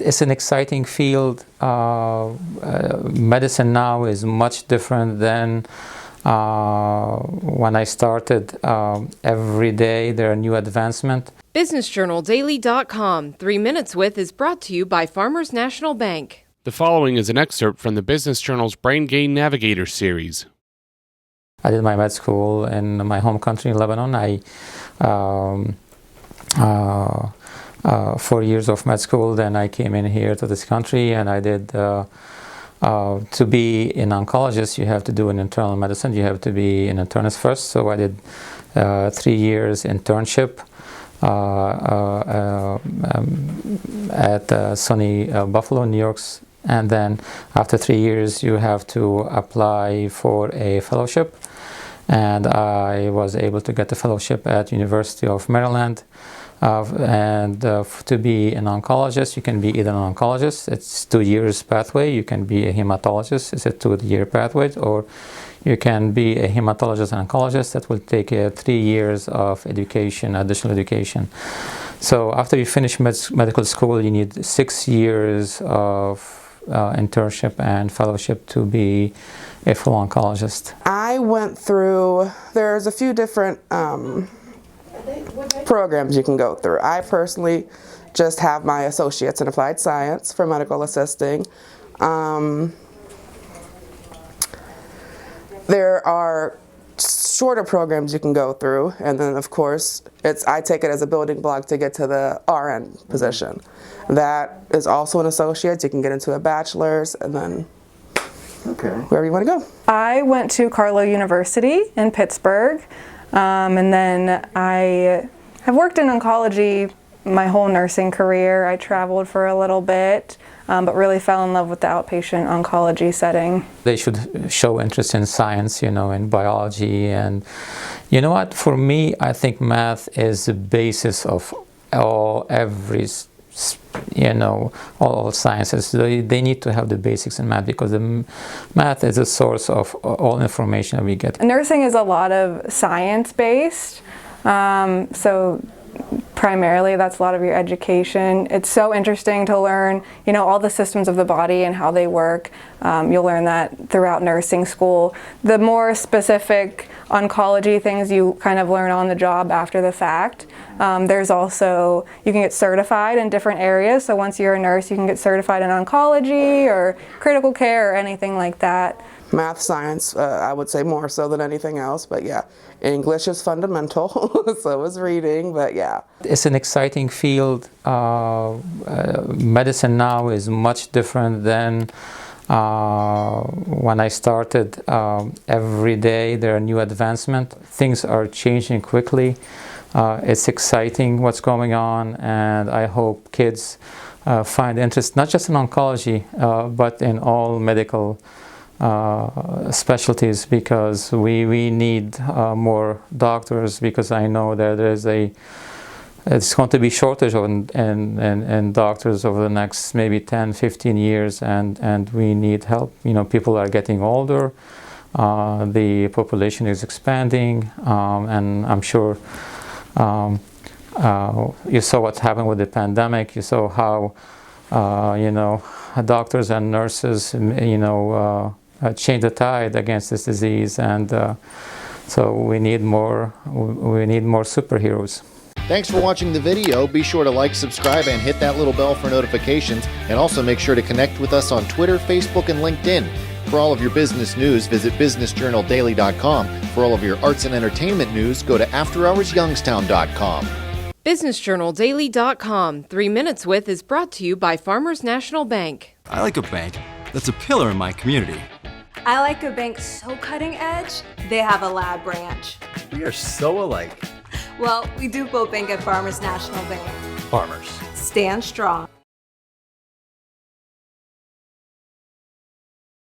It's an exciting field. Medicine now is much different than when I started. Every day there are new advancements. BusinessJournalDaily.com 3 Minutes With is brought to you by Farmers National Bank. The following is an excerpt from the Business Journal's Brain Gain Navigators series. I did my med school in my home country, Lebanon. 4 years of med school. Then I came in here to this country, and I did. To be an oncologist, you have to do an internal medicine. You have to be an internist first. So I did 3 years internship at SUNY Buffalo, New York. And then after 3 years, you have to apply for a fellowship. And I was able to get the fellowship at University of Maryland. To be an oncologist, you can be either an oncologist, it's 2 years pathway. You can be a hematologist, it's a 2-year pathway, or you can be a hematologist and oncologist. That will take 3 years of education, additional education. So after you finish medical school, you need 6 years of internship and fellowship to be a full oncologist. I went through, there's a few different programs you can go through. I personally just have my associates in applied science for medical assisting. There are shorter programs you can go through, and then of course I take it as a building block to get to the RN position. That is also an associate. You can get into a bachelor's, and then wherever you want to go. I went to Carlow University in Pittsburgh, and then I have worked in oncology my whole nursing career. I traveled for a little bit, but really fell in love with the outpatient oncology setting. They should show interest in science, in biology. And you know what? For me, I think math is the basis of all sciences. They need to have the basics in math, because the math is a source of all information that we get. Nursing is a lot of science-based, so primarily that's a lot of your education. It's so interesting to learn, all the systems of the body and how they work. You'll learn that throughout nursing school. The more specific oncology things you kind of learn on the job after the fact. There's also, you can get certified in different areas. So once you're a nurse, you can get certified in oncology or critical care or anything like that. Math, science, I would say more so than anything else, but yeah, English is fundamental, so is reading, but yeah. It's an exciting field. Medicine now is much different than when I started. Every day there are new advancements. Things are changing quickly. It's exciting what's going on, and I hope kids find interest not just in oncology, but in all medical specialties, because we need more doctors, because I know that it's going to be shortage in doctors over the next maybe 10-15 years, and we need help. People are getting older, the population is expanding, and I'm sure you saw what happened with the pandemic. You saw how doctors and nurses change the tide against this disease, and so we need more superheroes. Thanks for watching the video. Be sure to like, subscribe, and hit that little bell for notifications, and also make sure to connect with us on Twitter, Facebook, and LinkedIn. For all of your business news, visit BusinessJournalDaily.com. For all of your arts and entertainment news, go to AfterHoursYoungstown.com. BusinessJournalDaily.com 3 Minutes With is brought to you by Farmers National Bank. I like a bank that's a pillar in my community. I like a bank so cutting edge, they have a lab branch. We are so alike. Well, we do both bank at Farmers National Bank. Farmers. Stand strong.